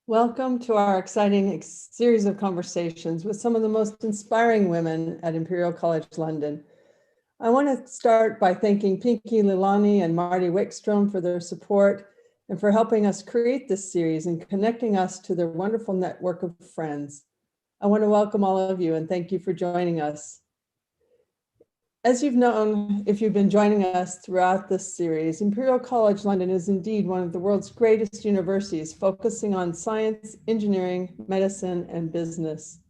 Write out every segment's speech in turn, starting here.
Welcome to our exciting series of conversations with some of the most inspiring women at Imperial College London. I want to start by thanking Pinky Lilani and Marty Wickstrom for their support and for helping us create this series and connecting us to their wonderful network of friends. I want to welcome all of you and thank you for joining us. As you've known, if you've been joining us throughout this series, Imperial College London is indeed one of the world's greatest universities, focusing on science, engineering, medicine, and business.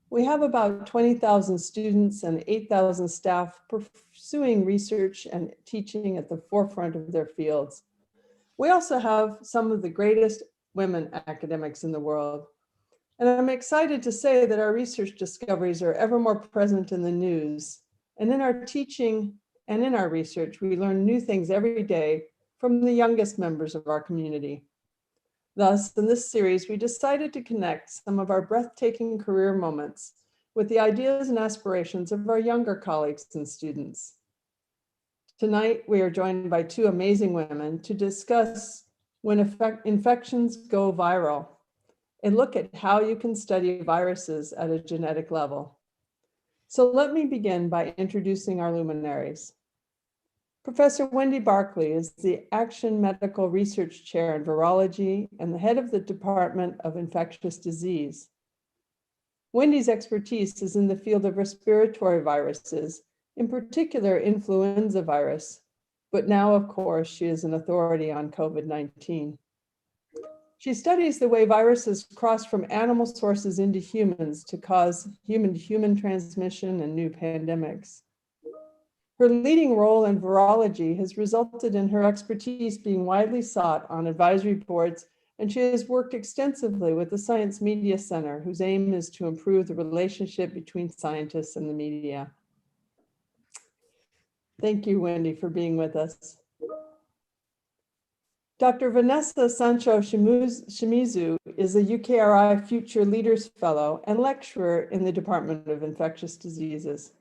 We have about 20,000 students and 8,000 staff pursuing research and teaching at the forefront of their fields. We also have some of the greatest women academics in the world. And I'm excited to say that our research discoveries are ever more present in the news. And in our teaching and in our research, we learn new things every day from the youngest members of our community. Thus, in this series, we decided to connect some of our breathtaking career moments with the ideas and aspirations of our younger colleagues and students. Tonight, we are joined by two amazing women to discuss when infections go viral, a look at how you can study viruses at a genetic level. So let me begin by introducing our luminaries. Professor Wendy Barclay is the Action Medical Research Chair in Virology and the head of the Department of Infectious Disease. Wendy's expertise is in the field of respiratory viruses, in particular influenza virus, but now, of course, she is an authority on COVID-19. She studies the way viruses cross from animal sources into humans to cause human-to-human transmission and new pandemics. Her leading role in virology has resulted in her expertise being widely sought on advisory boards, and she has worked extensively with the Science Media Center, whose aim is to improve the relationship between scientists and the media. Thank you, Wendy, for being with us. Dr. Vanessa Sancho-Shimizu is a UKRI Future Leaders Fellow and lecturer in the Department of Infectious Diseases.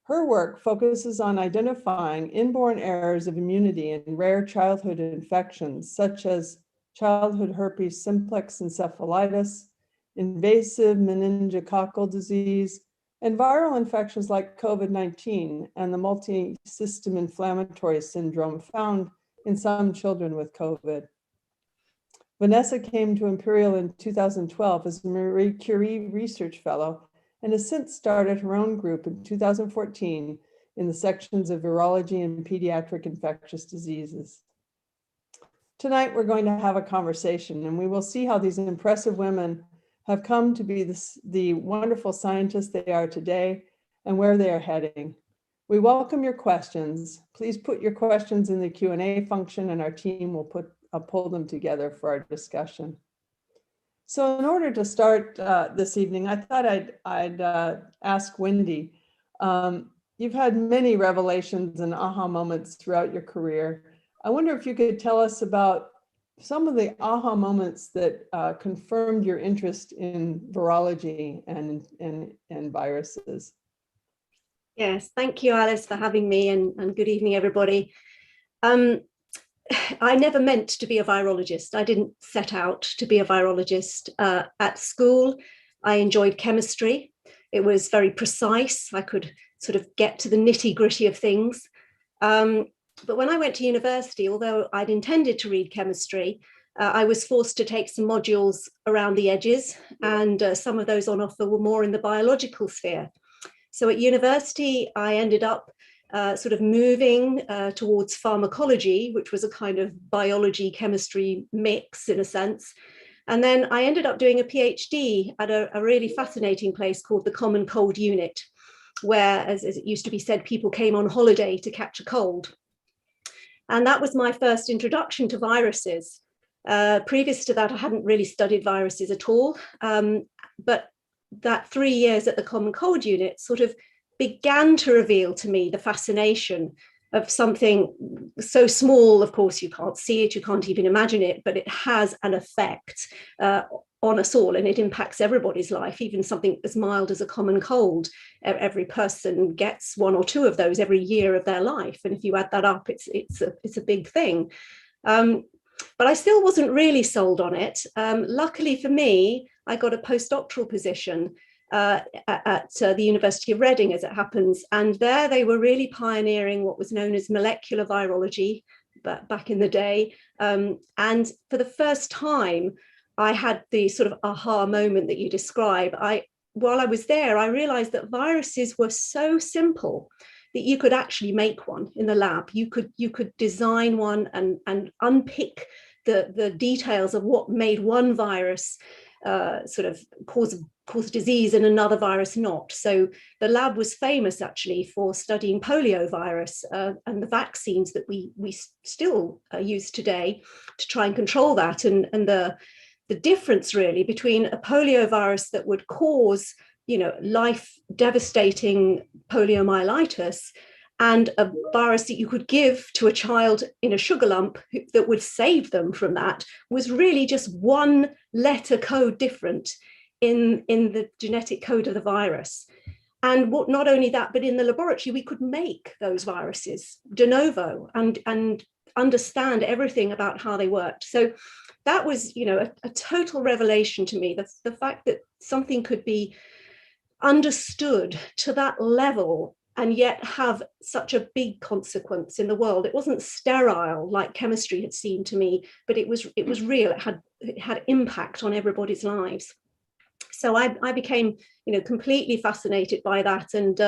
Her work focuses on identifying inborn errors of immunity in rare childhood infections, such as childhood herpes simplex encephalitis, invasive meningococcal disease, and viral infections like COVID-19 and the multi-system inflammatory syndrome found in some children with COVID. Vanessa came to Imperial in 2012 as a Marie Curie Research Fellow and has since started her own group in 2014 in the sections of virology and pediatric infectious diseases. Tonight, we're going to have a conversation and we will see how these impressive women have come to be the wonderful scientists they are today and where they are heading. We welcome your questions. Please put your questions in the Q&A function and our team will pull them together for our discussion. So in order to start this evening, I thought I'd ask Wendy, you've had many revelations and aha moments throughout your career. I wonder if you could tell us about some of the aha moments that confirmed your interest in virology and viruses. Yes, thank you, Alice, for having me, and good evening, everybody. I never meant to be a virologist. I didn't set out to be a virologist. At school, I enjoyed chemistry. It was very precise. I could sort of get to the nitty-gritty of things. But when I went to university, although I'd intended to read chemistry, I was forced to take some modules around the edges, and some of those on offer were more in the biological sphere. So at university, I ended up sort of moving towards pharmacology, which was a kind of biology chemistry mix in a sense. And then I ended up doing a PhD at a really fascinating place called the Common Cold Unit, where, as it used to be said, people came on holiday to catch a cold. And that was my first introduction to viruses. Previous to that, I hadn't really studied viruses at all, but that 3 years at the Common Cold Unit sort of began to reveal to me the fascination of something so small. Of course, you can't see it, you can't even imagine it, but it has an effect on us all, and it impacts everybody's life, even something as mild as a common cold. Every person gets 1 or 2 of those every year of their life, and if you add that up, it's a big thing. But I still wasn't really sold on it. Luckily for me, I got a postdoctoral position at the University of Reading, as it happens. And there they were really pioneering what was known as molecular virology back in the day. And for the first time, I had the sort of aha moment that you describe. While I was there, I realized that viruses were so simple that you could actually make one in the lab. You could design one and unpick the details of what made one virus sort of cause disease and another virus not. So the lab was famous actually for studying polio virus and the vaccines that we still use today to try and control that. And the difference really between a polio virus that would cause, life devastating poliomyelitis and a virus that you could give to a child in a sugar lump that would save them from that was really just one letter code different in the genetic code of the virus. And not only that, but in the laboratory, we could make those viruses de novo and understand everything about how they worked. So that was, a total revelation to me, the fact that something could be understood to that level and yet have such a big consequence in the world. It wasn't sterile like chemistry had seemed to me, but it was real. It had impact on everybody's lives. So I became, completely fascinated by that and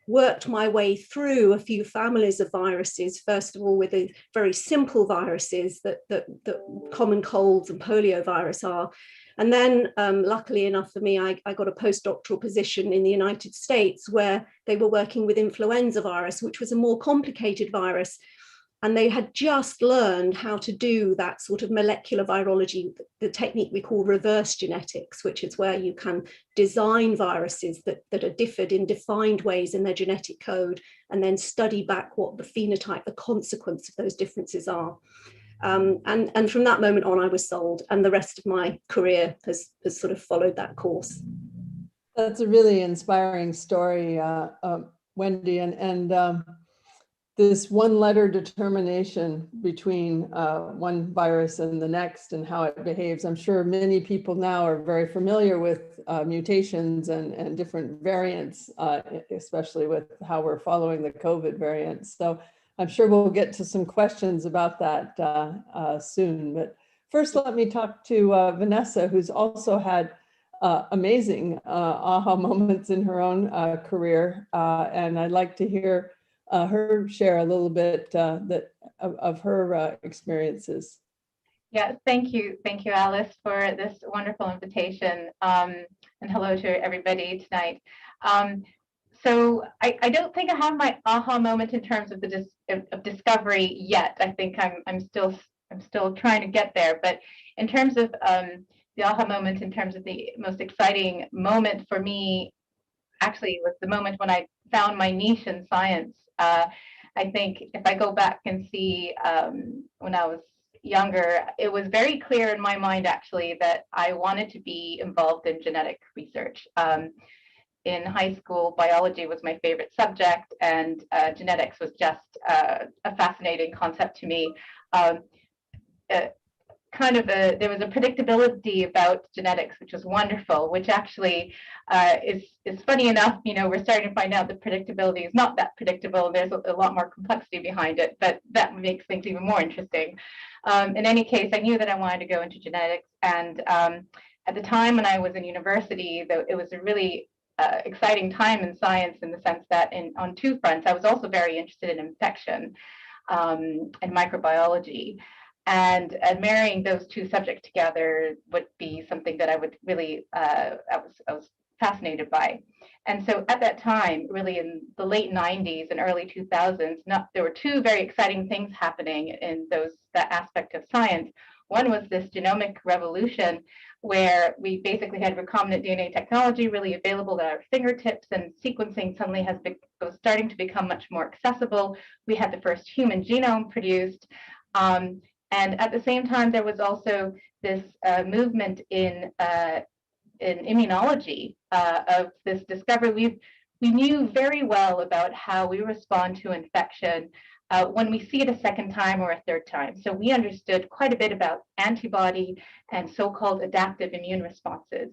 worked my way through a few families of viruses. First of all, with the very simple viruses that common colds and polio virus are. And then, luckily enough for me, I got a postdoctoral position in the United States where they were working with influenza virus, which was a more complicated virus. And they had just learned how to do that sort of molecular virology, the technique we call reverse genetics, which is where you can design viruses that are differed in defined ways in their genetic code, and then study back what the phenotype, the consequence of those differences are. And from that moment on, I was sold, and the rest of my career has sort of followed that course. That's a really inspiring story, Wendy, and this one-letter determination between one virus and the next and how it behaves. I'm sure many people now are very familiar with mutations and different variants, especially with how we're following the COVID variants. So I'm sure we'll get to some questions about that soon. But first, let me talk to Vanessa, who's also had amazing aha moments in her own career. And I'd like to hear her share a little bit of her experiences. Yeah, thank you, Alice, for this wonderful invitation, and hello to everybody tonight. So I don't think I have my aha moment in terms of of discovery yet. I think I'm still trying to get there. But in terms of the aha moment, in terms of the most exciting moment for me, actually was the moment when I found my niche in science. I think if I go back and see when I was younger, it was very clear in my mind actually that I wanted to be involved in genetic research. In high school, biology was my favorite subject, and genetics was just a fascinating concept to me. There was a predictability about genetics, which was wonderful, which actually is funny enough. We're starting to find out that predictability is not that predictable. There's a lot more complexity behind it, but that makes things even more interesting. In any case, I knew that I wanted to go into genetics, and at the time when I was in university, it was a really exciting time in science in the sense that on two fronts, I was also very interested in infection and microbiology. And marrying those two subjects together would be something that I would really, I was fascinated by. And so at that time, really in the late 90s and early 2000s, there were two very exciting things happening in that aspect of science. One was this genomic revolution, where we basically had recombinant DNA technology really available at our fingertips, and sequencing suddenly was starting to become much more accessible. We had the first human genome produced. And at the same time, there was also this movement in immunology of this discovery. We knew very well about how we respond to infection when we see it a second time or a third time. So we understood quite a bit about antibody and so-called adaptive immune responses.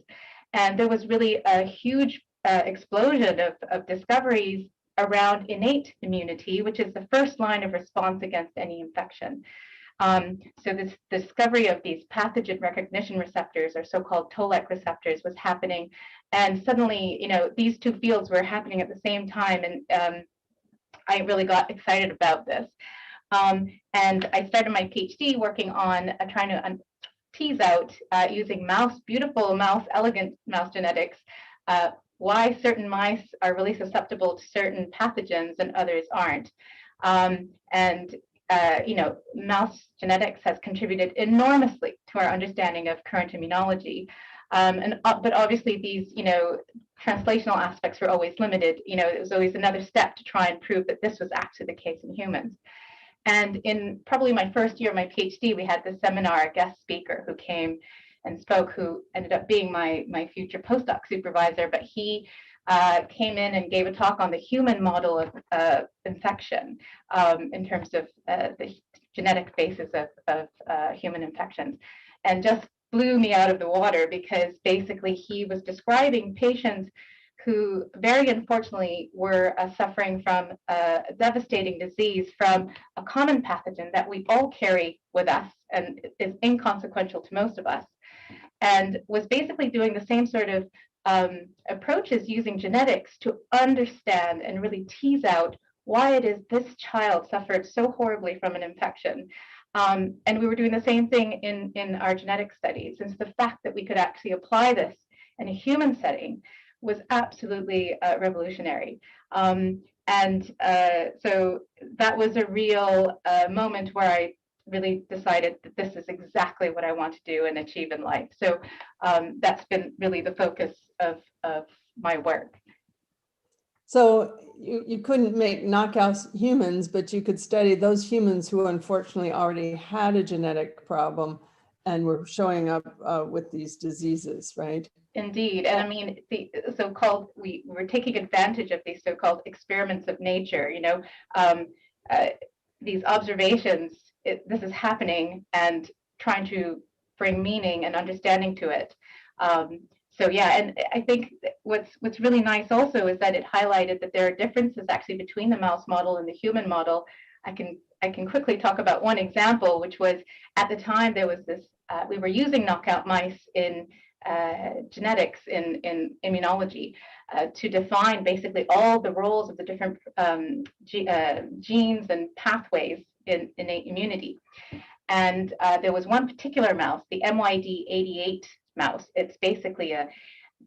And there was really a huge explosion of discoveries around innate immunity, which is the first line of response against any infection. So this discovery of these pathogen recognition receptors, or so-called Toll-like receptors, was happening. And suddenly, these two fields were happening at the same time. And I really got excited about this. And I started my PhD working on trying to tease out using beautiful mouse, elegant mouse genetics, why certain mice are really susceptible to certain pathogens and others aren't. Mouse genetics has contributed enormously to our understanding of current immunology. But obviously these, translational aspects were always limited. It was always another step to try and prove that this was actually the case in humans. And in probably my first year of my PhD, we had this seminar, a guest speaker who came and spoke, who ended up being my future postdoc supervisor, but he came in and gave a talk on the human model of infection in terms of the genetic basis of human infections, and just blew me out of the water, because basically he was describing patients who very unfortunately were suffering from a devastating disease from a common pathogen that we all carry with us and is inconsequential to most of us, and was basically doing the same sort of approaches using genetics to understand and really tease out why it is this child suffered so horribly from an infection. And we were doing the same thing in our genetic studies. And so the fact that we could actually apply this in a human setting was absolutely revolutionary. So that was a real moment where I really decided that this is exactly what I want to do and achieve in life. So that's been really the focus of my work. So you couldn't make knockout humans, but you could study those humans who unfortunately already had a genetic problem and were showing up with these diseases, right? Indeed. And I mean, the so-called, we were taking advantage of these so-called experiments of nature, these observations, this is happening, and trying to bring meaning and understanding to it. So yeah, and I think what's really nice also is that it highlighted that there are differences actually between the mouse model and the human model. I can quickly talk about one example, which was at the time there was this, we were using knockout mice in genetics in immunology to define basically all the roles of the different genes and pathways in innate immunity. And there was one particular mouse, the MYD88 mouse. It's basically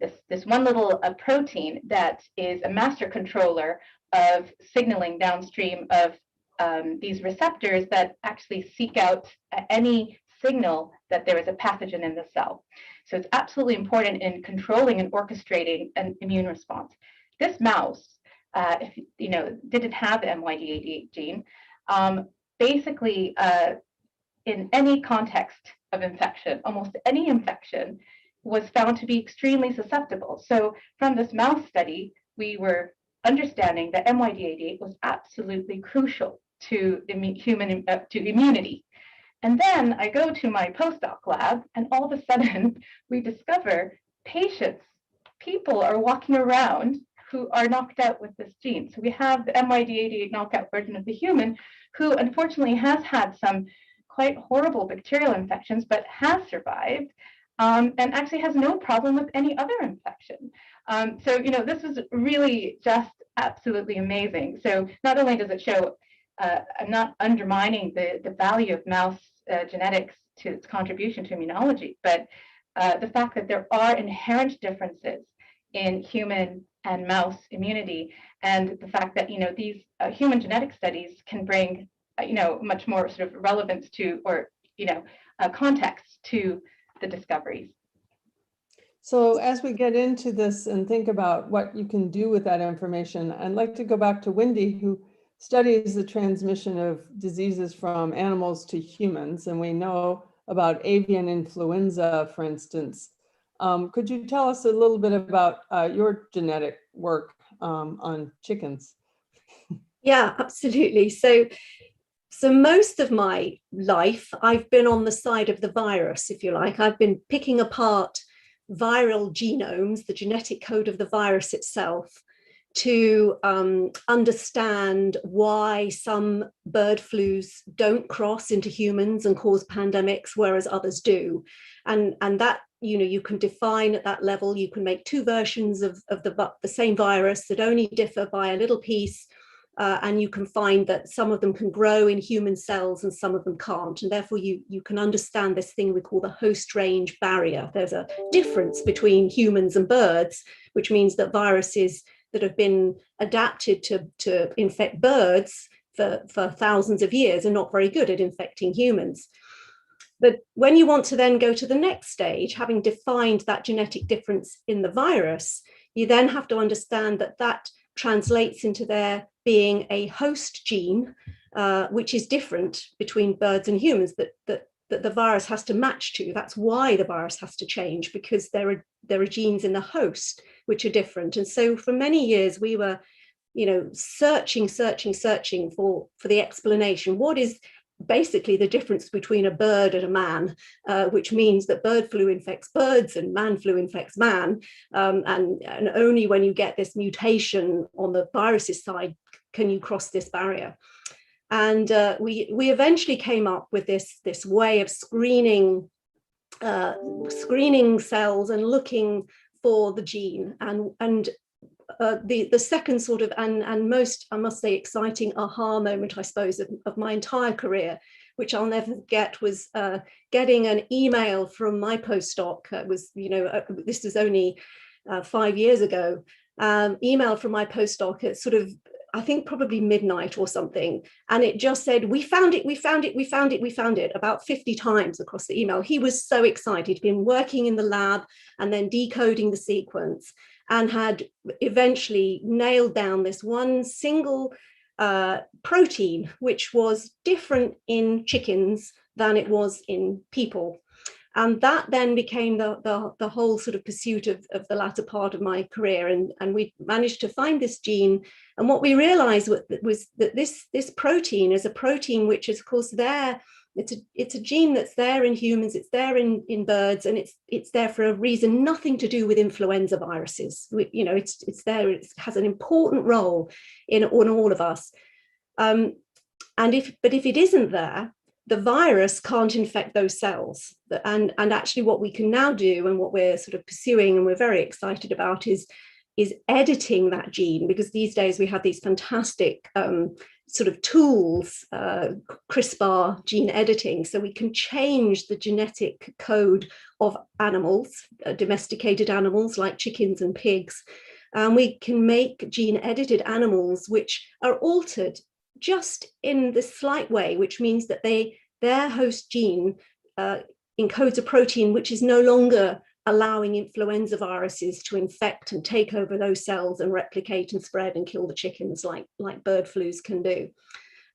this one little protein that is a master controller of signaling downstream of these receptors that actually seek out any signal that there is a pathogen in the cell. So it's absolutely important in controlling and orchestrating an immune response. This mouse, didn't have the MYD88 gene. Basically, in any context of infection, almost any infection was found to be extremely susceptible. So from this mouse study, we were understanding that MYD88 was absolutely crucial to immunity. And then I go to my postdoc lab, and all of a sudden we discover people are walking around who are knocked out with this gene. So we have the MYD88 knockout version of the human, who unfortunately has had some quite horrible bacterial infections, but has survived, and actually has no problem with any other infection. So this is really just absolutely amazing. So not only does it show, I'm not undermining the value of mouse genetics to its contribution to immunology, but the fact that there are inherent differences in human and mouse immunity, and the fact that these human genetic studies can bring much more sort of relevance to, or context to the discoveries. So as we get into this and think about what you can do with that information, I'd like to go back to Wendy, who studies the transmission of diseases from animals to humans. And we know about avian influenza, for instance. Could you tell us a little bit about your genetic work on chickens? Yeah, absolutely. So most of my life, I've been on the side of the virus, if you like. I've been picking apart viral genomes, the genetic code of the virus itself, to understand why some bird flus don't cross into humans and cause pandemics, whereas others do. And that, you can define at that level, you can make two versions of the same virus that only differ by a little piece. And you can find that some of them can grow in human cells and some of them can't. And therefore, you can understand this thing we call the host range barrier. There's a difference between humans and birds, which means that viruses that have been adapted to infect birds for thousands of years are not very good at infecting humans. But when you want to then go to the next stage, having defined that genetic difference in the virus, you then have to understand that that translates into there being a host gene, which is different between birds and humans, that the virus has to match to. That's why the virus has to change, because there are genes in the host which are different. And so for many years we were, searching for the explanation. What is basically the difference between a bird and a man, which means that bird flu infects birds and man flu infects man, and only when you get this mutation on the virus's side can you cross this barrier. And we eventually came up with this way of screening cells and looking for the gene. And the second sort of and most, I must say, exciting aha moment, I suppose, of my entire career, which I'll never forget, was getting an email from my postdoc. It was, this was only 5 years ago. Email from my postdoc at sort of, I think probably midnight or something. And it just said, we found it about 50 times across the email. He was so excited. He'd been working in the lab and then decoding the sequence, and had eventually nailed down this one single protein, which was different in chickens than it was in people. And that then became the whole sort of pursuit of the latter part of my career. And we managed to find this gene. And what we realized was that this protein is a protein which is, of course, there. It's a gene that's there in humans, it's there in birds, and it's there for a reason, nothing to do with influenza viruses. It's there, it has an important role in all of us. But if it isn't there, the virus can't infect those cells. And actually what we can now do, and what we're sort of pursuing and we're very excited about, is editing that gene, because these days we have these fantastic sort of tools, CRISPR gene editing, so we can change the genetic code of animals, domesticated animals like chickens and pigs. And we can make gene edited animals which are altered just in this slight way, which means that their host gene encodes a protein which is no longer allowing influenza viruses to infect and take over those cells and replicate and spread and kill the chickens like bird flus can do.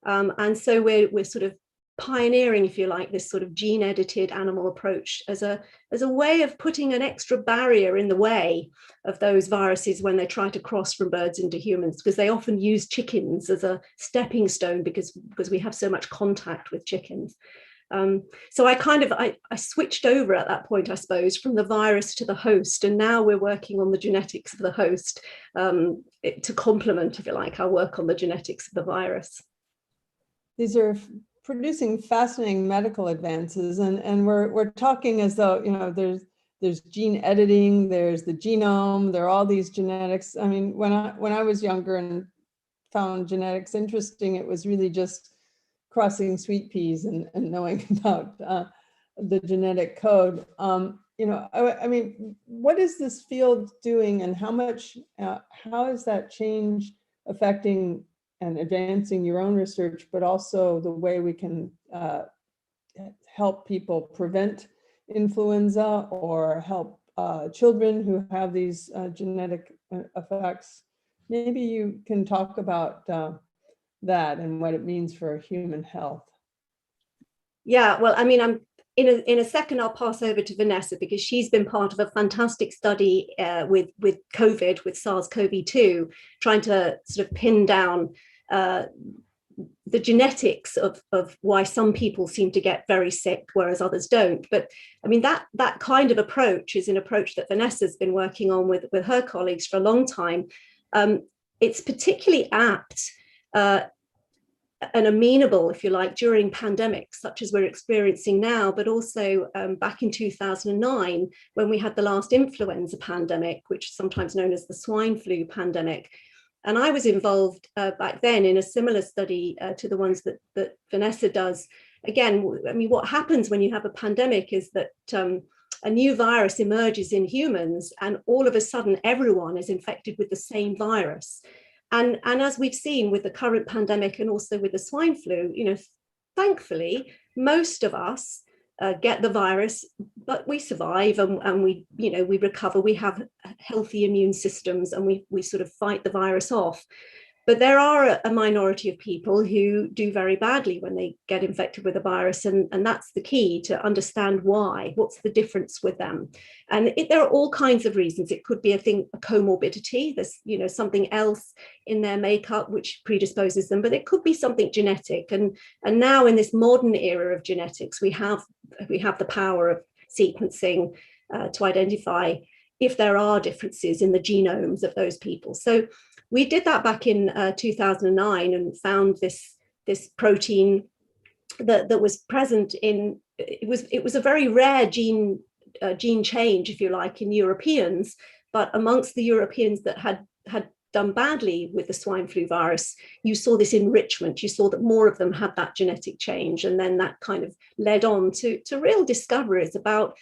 And so we're sort of pioneering, if you like, this sort of gene edited animal approach as a way of putting an extra barrier in the way of those viruses when they try to cross from birds into humans, because they often use chickens as a stepping stone because we have so much contact with chickens. So I switched over at that point, I suppose, from the virus to the host, and now we're working on the genetics of the host to complement, if you like, our work on the genetics of the virus. These are producing fascinating medical advances, and we're talking as though, there's gene editing, there's the genome, there are all these genetics. I mean, when I was younger and found genetics interesting, it was really just crossing sweet peas and knowing about the genetic code. I mean, what is this field doing, and how is that change affecting and advancing your own research, but also the way we can help people prevent influenza or help children who have these genetic effects? Maybe you can talk about that and what it means for human health. Yeah, well, I mean, I'm in a second, I'll pass over to Vanessa, because she's been part of a fantastic study with COVID, with SARS-CoV-2, trying to sort of pin down the genetics of why some people seem to get very sick, whereas others don't. But I mean, that kind of approach is an approach that Vanessa's been working on with her colleagues for a long time. It's particularly apt and amenable, if you like, during pandemics such as we're experiencing now, but also back in 2009, when we had the last influenza pandemic, which is sometimes known as the swine flu pandemic. And I was involved back then in a similar study to the ones that Vanessa does. Again, I mean, what happens when you have a pandemic is that a new virus emerges in humans, and all of a sudden everyone is infected with the same virus. And as we've seen with the current pandemic and also with the swine flu, you know, thankfully, most of us get the virus, but we survive and we, you know, we recover. We have healthy immune systems and we sort of fight the virus off. But there are a minority of people who do very badly when they get infected with a virus, and that's the key, to understand why. What's the difference with them? And there are all kinds of reasons. It could be a comorbidity. There's, you know, something else in their makeup which predisposes them, but it could be something genetic. And now in this modern era of genetics, we have the power of sequencing to identify if there are differences in the genomes of those people. So we did that back in 2009 and found this protein that was present in, it was a very rare gene change, if you like, in Europeans, but amongst the Europeans that had done badly with the swine flu virus, you saw this enrichment. You saw that more of them had that genetic change, and then that kind of led on to real discoveries about,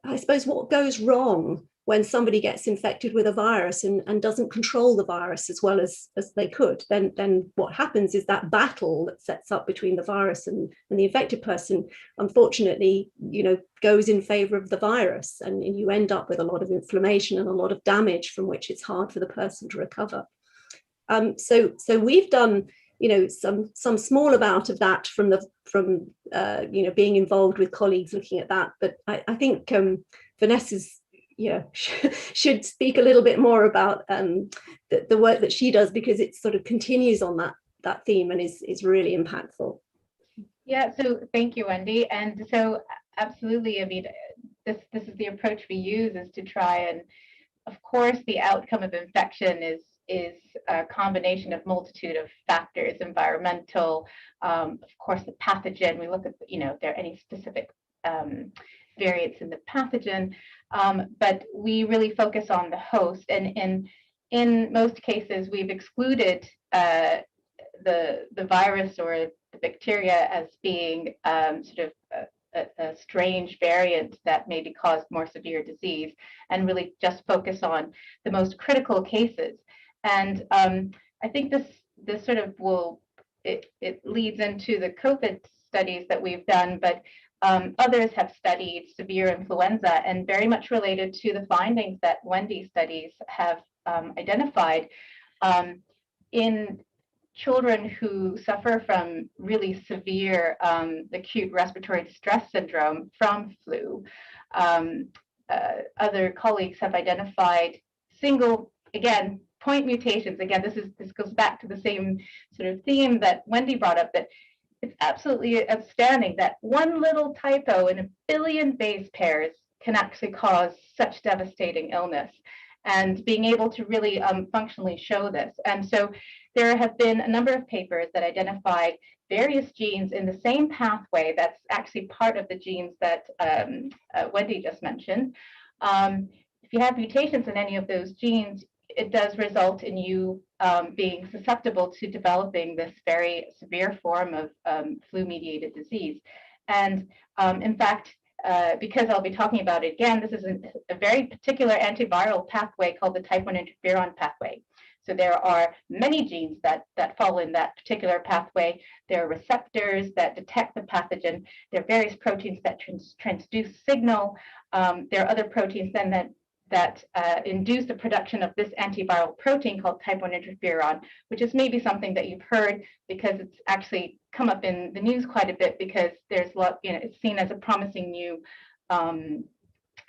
I suppose, what goes wrong when somebody gets infected with a virus and doesn't control the virus as well as they could. Then what happens is that battle that sets up between the virus and the infected person, unfortunately, you know, goes in favor of the virus, and you end up with a lot of inflammation and a lot of damage from which it's hard for the person to recover. So we've done, you know, some small amount of that from you know, being involved with colleagues looking at that. But I think Vanessa's, you know, should speak a little bit more about the work that she does, because it sort of continues on that theme and is really impactful. Yeah, so thank you, Wendy. And so absolutely, I mean, this is the approach we use, is to try and, of course, the outcome of infection is a combination of multitude of factors, environmental, of course, the pathogen. We look at, you know, if there are any specific variants in the pathogen, but we really focus on the host. And in most cases, we've excluded the virus or the bacteria as being sort of a strange variant that maybe caused more severe disease, and really just focus on the most critical cases. And I think this sort of it leads into the COVID studies that we've done, but others have studied severe influenza, and very much related to the findings that Wendy's studies have identified in children who suffer from really severe acute respiratory distress syndrome from flu. Other colleagues have identified single, again, point mutations. Again, this goes back to the same sort of theme that Wendy brought up, that it's absolutely outstanding that one little typo in a billion base pairs can actually cause such devastating illness, and being able to really functionally show this. And so there have been a number of papers that identified various genes in the same pathway that's actually part of the genes that Wendy just mentioned. If you have mutations in any of those genes, it does result in you being susceptible to developing this very severe form of flu-mediated disease. And in fact, because I'll be talking about it again, this is a very particular antiviral pathway called the type 1 interferon pathway. So there are many genes that fall in that particular pathway. There are receptors that detect the pathogen. There are various proteins that transduce signal. There are other proteins then that induce the production of this antiviral protein called type 1 interferon, which is maybe something that you've heard because it's actually come up in the news quite a bit, because there's a lot, you know, it's seen as a promising new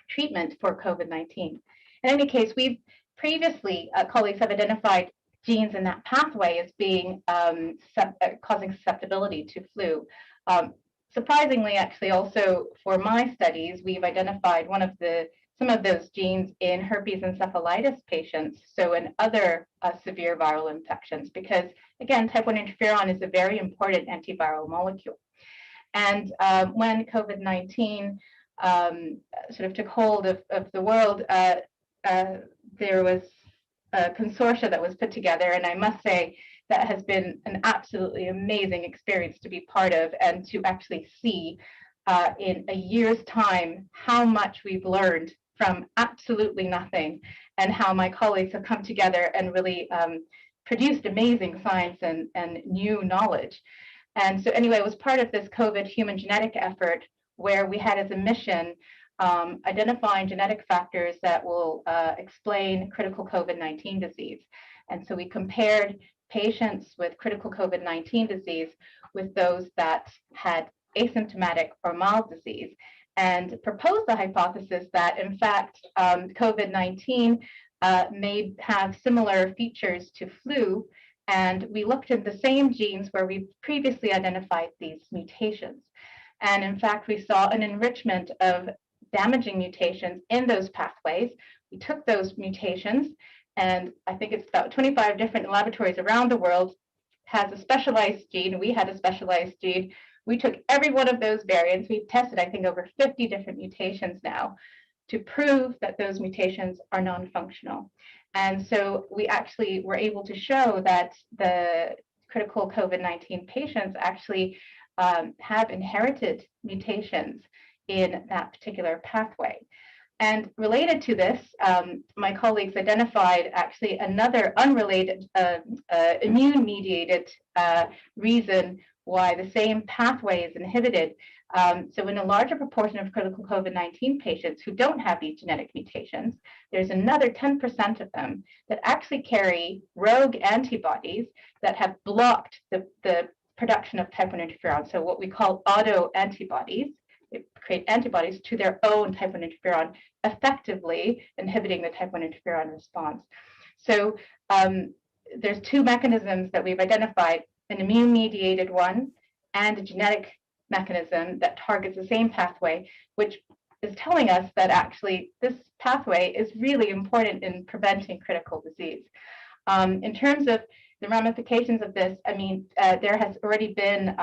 treatment for COVID-19. In any case, we've previously, colleagues have identified genes in that pathway as being causing susceptibility to flu. Surprisingly, actually, also for my studies, we've identified some of those genes in herpes encephalitis patients, so in other severe viral infections, because again, type 1 interferon is a very important antiviral molecule. And when COVID-19 sort of took hold of the world, there was a consortia that was put together, and I must say that has been an absolutely amazing experience to be part of and to actually see in a year's time how much we've learned from absolutely nothing, and how my colleagues have come together and really produced amazing science and new knowledge. And so anyway, it was part of this COVID human genetic effort where we had as a mission identifying genetic factors that will explain critical COVID-19 disease. And so we compared patients with critical COVID-19 disease with those that had asymptomatic or mild disease, and proposed the hypothesis that, in fact, COVID-19 may have similar features to flu. And we looked at the same genes where we previously identified these mutations. And in fact, we saw an enrichment of damaging mutations in those pathways. We took those mutations, and I think it's about 25 different laboratories around the world has a specialized gene. We had a specialized gene. We took every one of those variants. We've tested, I think, over 50 different mutations now to prove that those mutations are non-functional. And so we actually were able to show that the critical COVID-19 patients actually have inherited mutations in that particular pathway. And related to this, my colleagues identified actually another unrelated immune-mediated reason why the same pathway is inhibited. So in a larger proportion of critical COVID-19 patients who don't have these genetic mutations, there's another 10% of them that actually carry rogue antibodies that have blocked the production of type 1 interferon. So what we call autoantibodies. They create antibodies to their own type 1 interferon, effectively inhibiting the type 1 interferon response. So there's two mechanisms that we've identified, an immune-mediated one and a genetic mechanism that targets the same pathway, which is telling us that actually this pathway is really important in preventing critical disease. In terms of the ramifications of this, I mean, there has already been,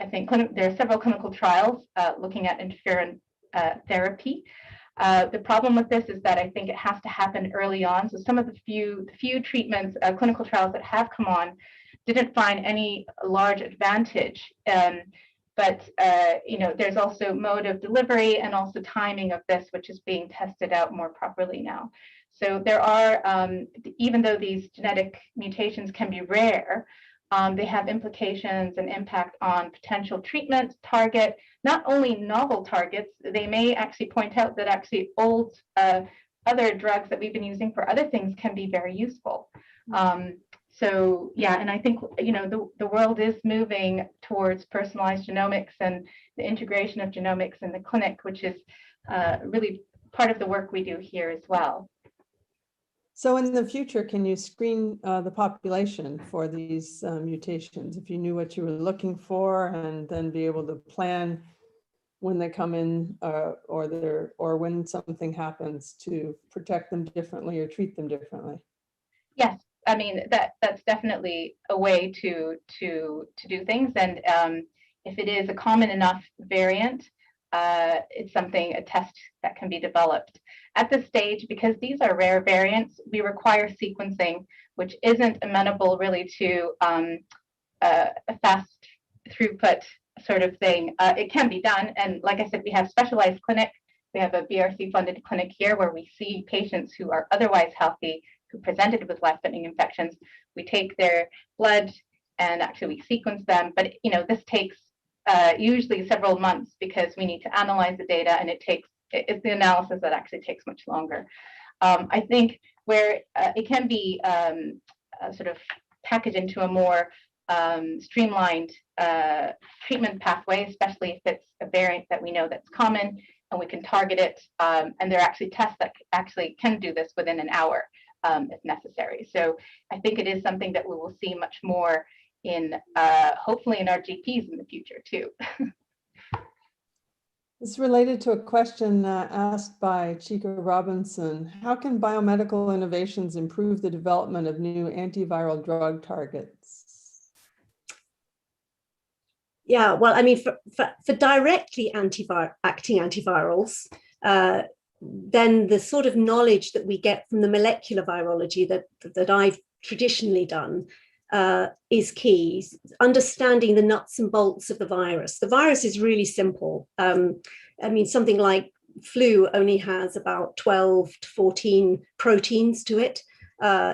I think there are several clinical trials looking at interferon therapy. The problem with this is that I think it has to happen early on. So some of the few treatments, clinical trials that have come on, didn't find any large advantage. But you know, there's also mode of delivery and also timing of this, which is being tested out more properly now. So there are, even though these genetic mutations can be rare, they have implications and impact on potential treatment target, not only novel targets. They may actually point out that actually old other drugs that we've been using for other things can be very useful. So yeah, and I think, you know, the world is moving towards personalized genomics and the integration of genomics in the clinic, which is really part of the work we do here as well. So in the future, can you screen the population for these mutations if you knew what you were looking for, and then be able to plan when they come in or when something happens to protect them differently or treat them differently? Yes, I mean, that's definitely a way to do things. And if it is a common enough variant, it's a test that can be developed. At this stage, because these are rare variants, we require sequencing, which isn't amenable really to a fast throughput sort of thing. It can be done. And like I said, we have specialized clinic. We have a BRC funded clinic here where we see patients who are otherwise healthy, who presented with life-threatening infections. We take their blood and actually we sequence them. But you know, this takes usually several months because we need to analyze the data, and it's the analysis that actually takes much longer. I think where it can be sort of packaged into a more streamlined treatment pathway, especially if it's a variant that we know that's common and we can target it. And there are actually tests that actually can do this within an hour. if necessary. So I think it is something that we will see much more in, hopefully in our GPs in the future too. It's related to a question asked by Chica Robinson. How can biomedical innovations improve the development of new antiviral drug targets? Yeah, well, I mean, for directly acting antivirals, then the sort of knowledge that we get from the molecular virology that I've traditionally done is key. Understanding the nuts and bolts of the virus. The virus is really simple. I mean, something like flu only has about 12 to 14 proteins to it.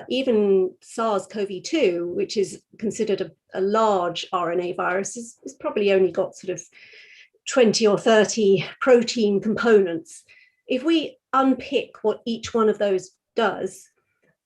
Even SARS-CoV-2, which is considered a large RNA virus, is probably only got sort of 20 or 30 protein components. If we unpick what each one of those does,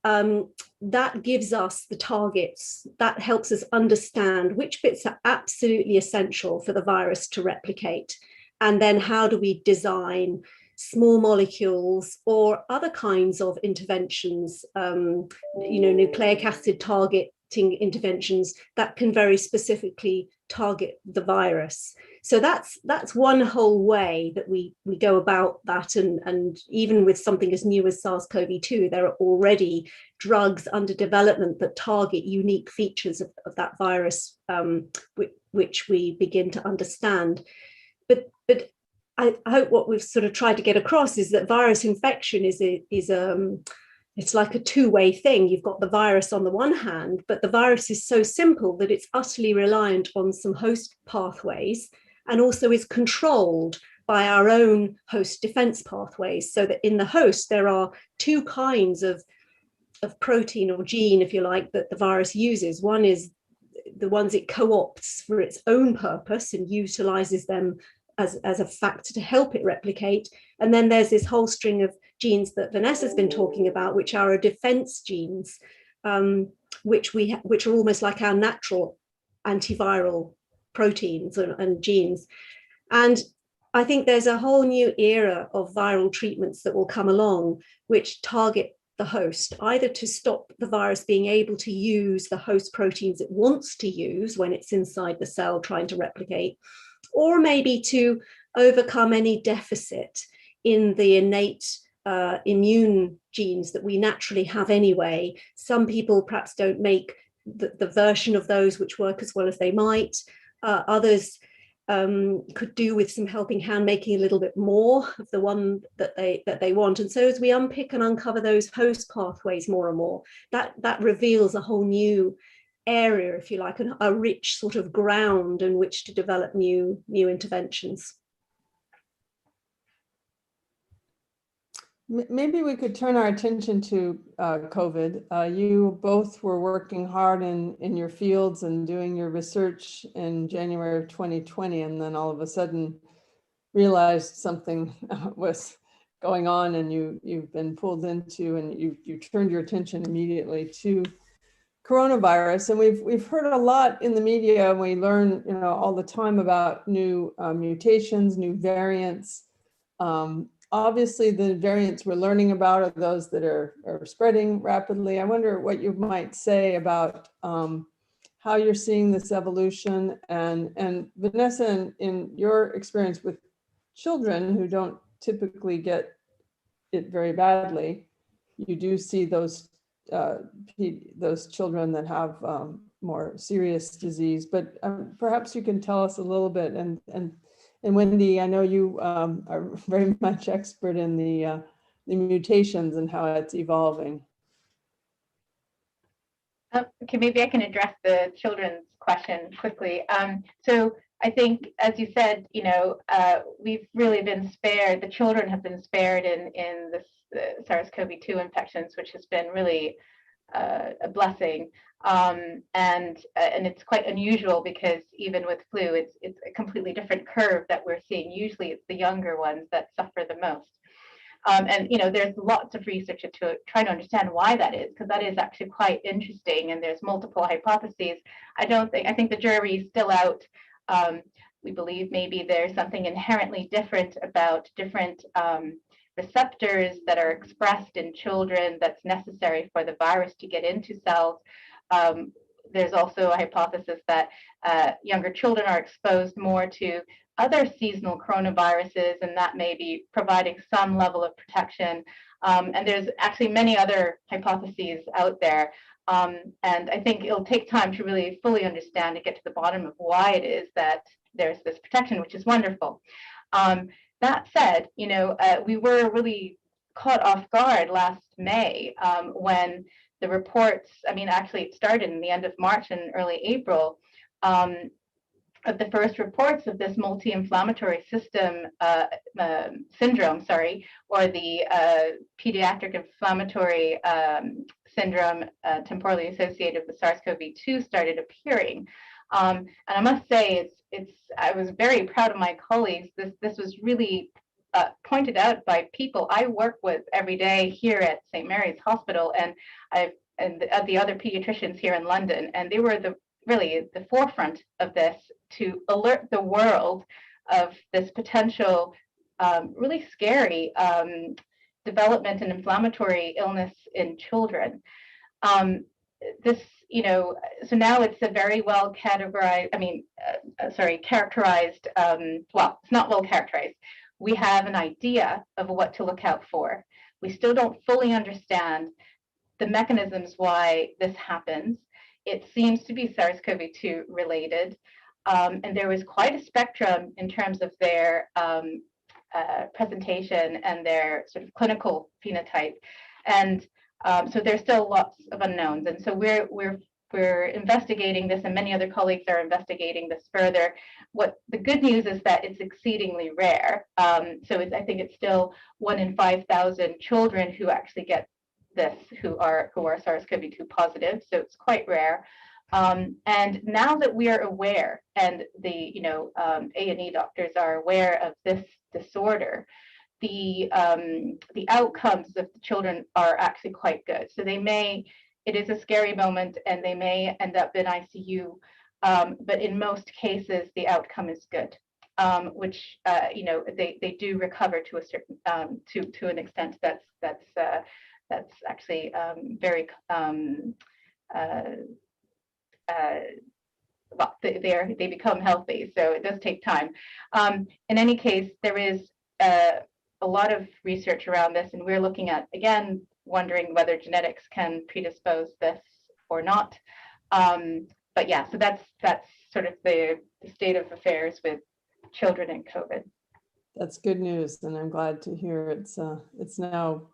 that gives us the targets. That helps us understand which bits are absolutely essential for the virus to replicate. And then how do we design small molecules or other kinds of interventions, nucleic acid targeting interventions that can very specifically target the virus. So that's one whole way that we go about that. And even with something as new as SARS-CoV-2, there are already drugs under development that target unique features of that virus, which we begin to understand. But I hope what we've sort of tried to get across is that virus infection is it's like a two-way thing. You've got the virus on the one hand, but the virus is so simple that it's utterly reliant on some host pathways and also is controlled by our own host defense pathways. So that in the host, there are two kinds of protein or gene, if you like, that the virus uses. One is the ones it co-opts for its own purpose and utilizes them as a factor to help it replicate. And then there's this whole string of genes that Vanessa's been talking about, which are defense genes, which are almost like our natural antiviral proteins and genes. And I think there's a whole new era of viral treatments that will come along, which target the host, either to stop the virus being able to use the host proteins it wants to use when it's inside the cell trying to replicate, or maybe to overcome any deficit in the innate immune genes that we naturally have anyway. Some people perhaps don't make the version of those which work as well as they might. Others could do with some helping hand making a little bit more of the one that they want. And so as we unpick and uncover those host pathways more and more, that reveals a whole new area, if you like, a rich sort of ground in which to develop new interventions. Maybe we could turn our attention to COVID. You both were working hard in your fields and doing your research in January of 2020, and then all of a sudden realized something was going on, and you've been pulled into, and you turned your attention immediately to coronavirus. And we've heard a lot in the media, and we learn all the time about new mutations, new variants. Obviously, the variants we're learning about are those that are spreading rapidly. I wonder what you might say about how you're seeing this evolution. And Vanessa, in your experience with children who don't typically get it very badly, you do see those children that have more serious disease. But perhaps you can tell us a little bit. And Wendy, I know you are very much expert in the mutations and how it's evolving. Okay, maybe I can address the children's question quickly. So I think, as you said, we've really been spared. The children have been spared in this SARS-CoV-2 infections, which has been really a blessing. And it's quite unusual because even with flu, it's a completely different curve that we're seeing. Usually it's the younger ones that suffer the most. And there's lots of research to try to understand why that is, because that is actually quite interesting, and there's multiple hypotheses. I think the jury is still out. We believe maybe there's something inherently different about different receptors that are expressed in children that's necessary for the virus to get into cells. There's also a hypothesis that younger children are exposed more to other seasonal coronaviruses, and that may be providing some level of protection. And there's actually many other hypotheses out there. And I think it'll take time to really fully understand and get to the bottom of why it is that there's this protection, which is wonderful. That said, we were really caught off guard last May when the reports, actually it started in the end of March and early April, of the first reports of this multi-inflammatory system syndrome, or the pediatric inflammatory syndrome temporally associated with SARS-CoV-2 started appearing. And I must say, I was very proud of my colleagues. This was really pointed out by people I work with every day here at St. Mary's Hospital, and the other pediatricians here in London, and they were really the forefront of this to alert the world of this potential really scary development and inflammatory illness in children. So now it's a very well categorized, characterized, well, it's not well characterized. We have an idea of what to look out for. We still don't fully understand the mechanisms why this happens. It seems to be SARS-CoV-2 related, and there was quite a spectrum in terms of their presentation and their sort of clinical phenotype. And so there's still lots of unknowns. And so we're investigating this, and many other colleagues are investigating this further. What the good news is that it's exceedingly rare. So I think it's still 1 in 5,000 children who actually get this, who are SARS-CoV-2 positive. So it's quite rare. And now that we are aware, and the A&E doctors are aware of this disorder, the outcomes of the children are actually quite good. So it is a scary moment, and they may end up in ICU, but in most cases the outcome is good, which they do recover to a certain to an extent that's actually very well, they become healthy, so it does take time. In any case, there is a lot of research around this, and we're looking at, again, wondering whether genetics can predispose this or not. But yeah, so that's sort of the state of affairs with children and COVID. That's good news, and I'm glad to hear it's now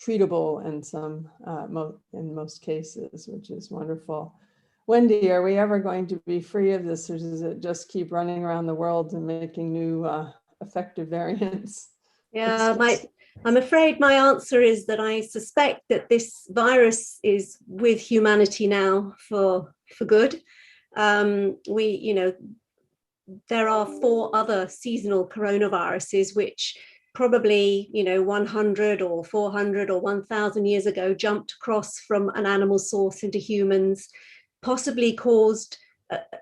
treatable in most cases, which is wonderful. Wendy, are we ever going to be free of this, or does it just keep running around the world and making new effective variants? Yeah, I'm afraid my answer is that I suspect that this virus is with humanity now for good. There are 4 other seasonal coronaviruses which probably 100 or 400 or 1,000 years ago jumped across from an animal source into humans, possibly caused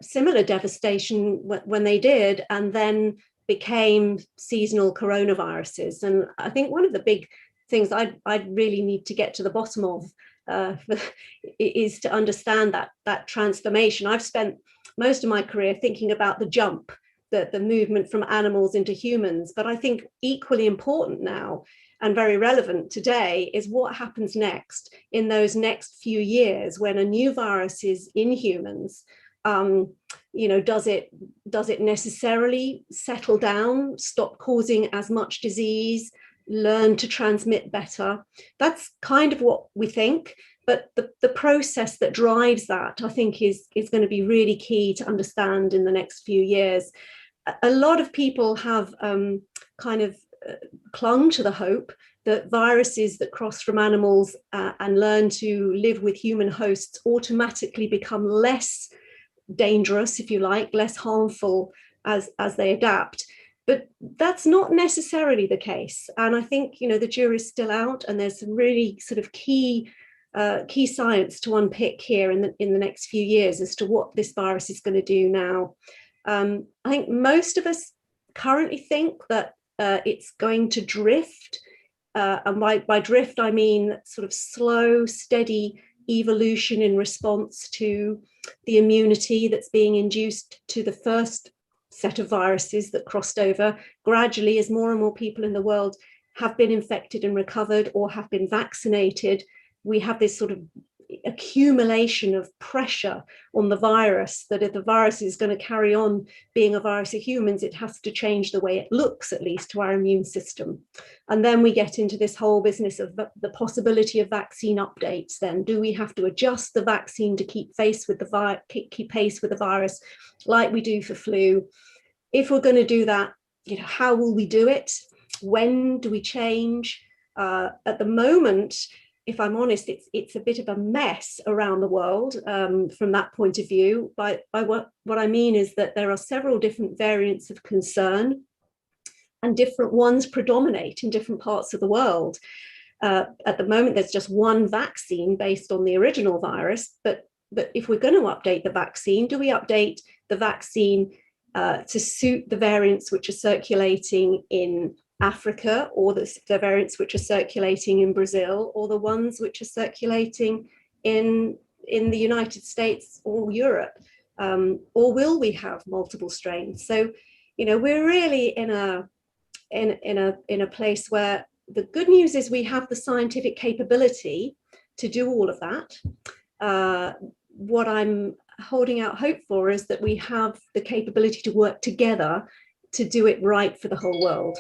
similar devastation when they did, and then became seasonal coronaviruses. And I think one of the big things I'd really need to get to the bottom of is to understand that transformation. I've spent most of my career thinking about the jump, the movement from animals into humans, but I think equally important now and very relevant today is what happens next in those next few years when a new virus is in humans. Does it necessarily settle down, stop causing as much disease, learn to transmit better? That's kind of what we think, but the process that drives that, I think, is going to be really key to understand in the next few years. A lot of people have clung to the hope that viruses that cross from animals and learn to live with human hosts automatically become less dangerous, if you like, less harmful as they adapt. But that's not necessarily the case. And I think, the jury's still out, and there's some really sort of key science to unpick here in the next few years as to what this virus is going to do now. I think most of us currently think that it's going to drift And by drift, I mean sort of slow, steady evolution in response to the immunity that's being induced to the first set of viruses that crossed over. Gradually, as more and more people in the world have been infected and recovered or have been vaccinated, we have this sort of accumulation of pressure on the virus, that if the virus is going to carry on being a virus of humans, it has to change the way it looks, at least to our immune system. And then we get into this whole business of the possibility of vaccine updates. Then do we have to adjust the vaccine to keep pace with the virus like we do for flu? If we're going to do that, how will we do it? When do we change? At the moment, if I'm honest, it's a bit of a mess around the world from that point of view. By what I mean is that there are several different variants of concern, and different ones predominate in different parts of the world. At the moment, there's just one vaccine based on the original virus, but if we're going to update the vaccine, do we update the vaccine to suit the variants which are circulating in Africa, or the variants which are circulating in Brazil, or the ones which are circulating in the United States or Europe? Or will we have multiple strains? So, we're really in a place where the good news is we have the scientific capability to do all of that. What I'm holding out hope for is that we have the capability to work together to do it right for the whole world.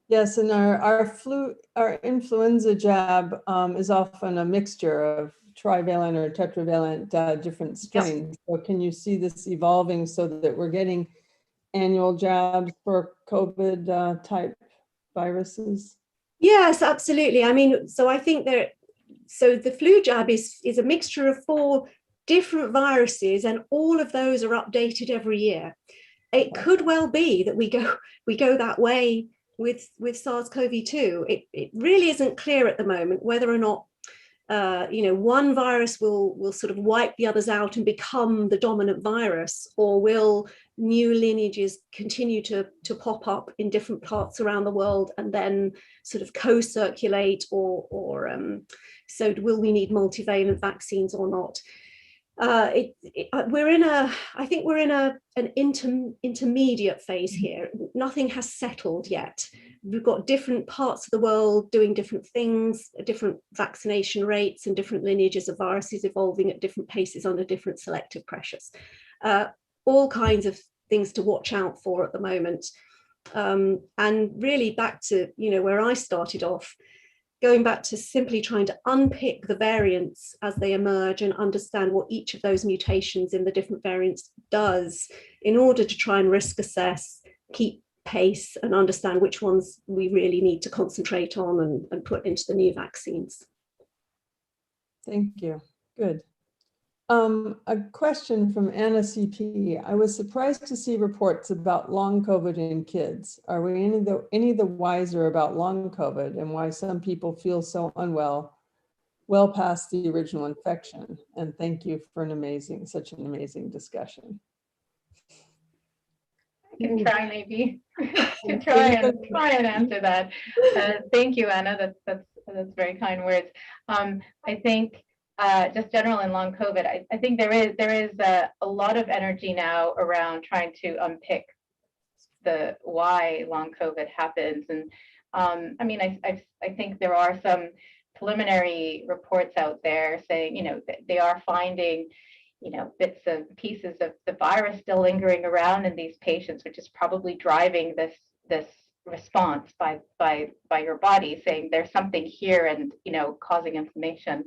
Yes, and our influenza jab is often a mixture of trivalent or tetravalent different strains. Yep. So can you see this evolving so that we're getting annual jabs for COVID type viruses? Yes, absolutely. I mean, so I think so the flu jab is a mixture of 4 different viruses, and all of those are updated every year. It could well be that we go that way with SARS-CoV-2. It really isn't clear at the moment whether or not one virus will sort of wipe the others out and become the dominant virus, or will new lineages continue to pop up in different parts around the world and then sort of co-circulate, or so will we need multivalent vaccines or not? I think we're in an intermediate phase here. Nothing has settled yet. We've got different parts of the world doing different things, different vaccination rates, and different lineages of viruses evolving at different paces under different selective pressures. All kinds of things to watch out for at the moment. And really back to where I started off, going back to simply trying to unpick the variants as they emerge and understand what each of those mutations in the different variants does, in order to try and risk assess, keep pace, and understand which ones we really need to concentrate on and put into the new vaccines. Thank you. Good. A question from Anna CP. I was surprised to see reports about long COVID in kids. Are we any the wiser about long COVID and why some people feel so unwell, well past the original infection? And thank you for such an amazing discussion. I can try maybe. I can try and answer that. Thank you, Anna. That's very kind words. I think just general in long COVID, I think there is a lot of energy now around trying to unpick the why long COVID happens. And I mean, I think there are some preliminary reports out there saying, that they are finding, bits and pieces of the virus still lingering around in these patients, which is probably driving this response by your body, saying there's something here and, causing inflammation.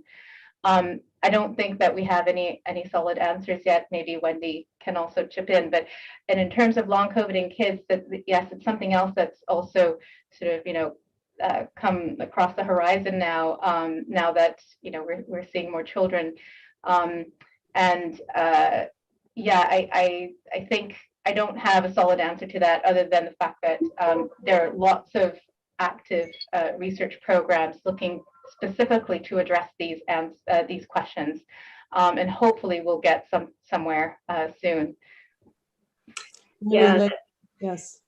I don't think that we have any solid answers yet. Maybe Wendy can also chip in, and in terms of long COVID in kids, yes, it's something else that's also sort of, come across the horizon now, now that, we're seeing more children. Yeah, I think I don't have a solid answer to that, other than the fact that there are lots of active research programs looking specifically to address these questions, and hopefully we'll get somewhere soon. Yeah. Yes.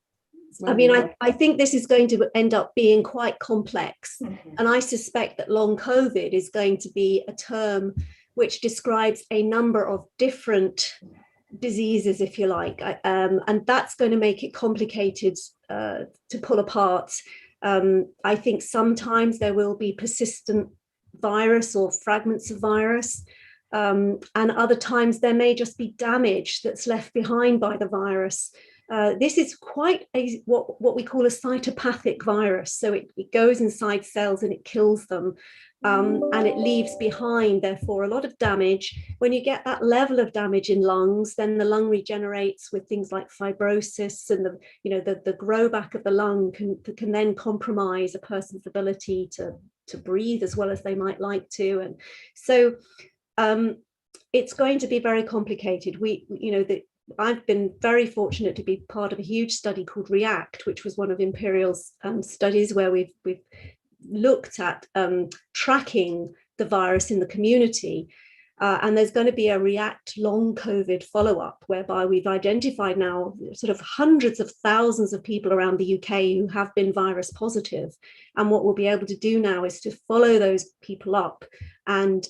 I mean, I think this is going to end up being quite complex. Mm-hmm. And I suspect that long COVID is going to be a term which describes a number of different diseases, if you like. And that's going to make it complicated to pull apart. I think sometimes there will be persistent virus or fragments of virus. And other times there may just be damage that's left behind by the virus. This is quite what we call a cytopathic virus. So it goes inside cells and it kills them. And it leaves behind, therefore, a lot of damage. When you get that level of damage in lungs, then the lung regenerates with things like fibrosis, and the grow back of the lung can then compromise a person's ability to breathe as well as they might like to. And so it's going to be very complicated. I've been very fortunate to be part of a huge study called REACT, which was one of Imperial's studies where we've looked at tracking the virus in the community. And there's going to be a REACT long COVID follow-up, whereby we've identified now sort of hundreds of thousands of people around the UK who have been virus positive. And what we'll be able to do now is to follow those people up and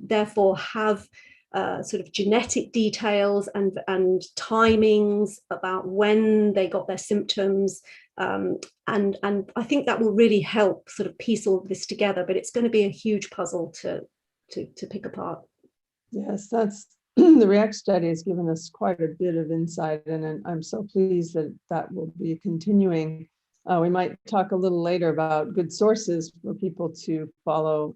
therefore have sort of genetic details and timings about when they got their symptoms. And I think that will really help sort of piece all this together, but it's going to be a huge puzzle to pick apart. Yes, that's the REACT study has given us quite a bit of insight, and I'm so pleased that will be continuing. We might talk a little later about good sources for people to follow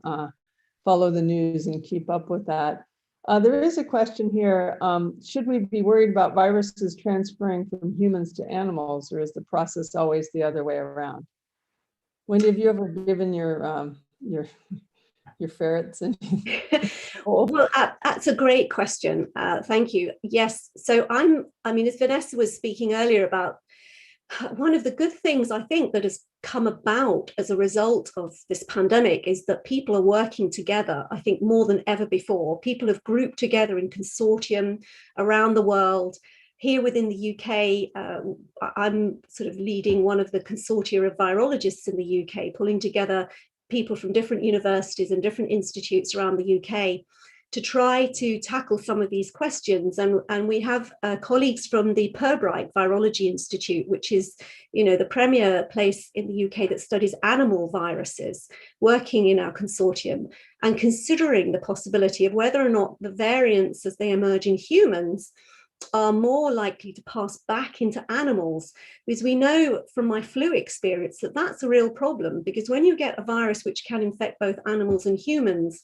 the news and keep up with that. There is a question here. Should we be worried about viruses transferring from humans to animals, or is the process always the other way around? Wendy, have you ever given your ferrets? Well, that's a great question. Thank you. Yes. So as Vanessa was speaking earlier about, one of the good things I think that has come about as a result of this pandemic is that people are working together, I think, more than ever before. People have grouped together in consortium around the world. Here within the UK, I'm sort of leading one of the consortia of virologists in the UK, pulling together people from different universities and different institutes around the UK to try to tackle some of these questions. And we have colleagues from the Pirbright Virology Institute, which is, the premier place in the UK that studies animal viruses, working in our consortium and considering the possibility of whether or not the variants as they emerge in humans are more likely to pass back into animals, because we know from my flu experience that that's a real problem, because when you get a virus which can infect both animals and humans,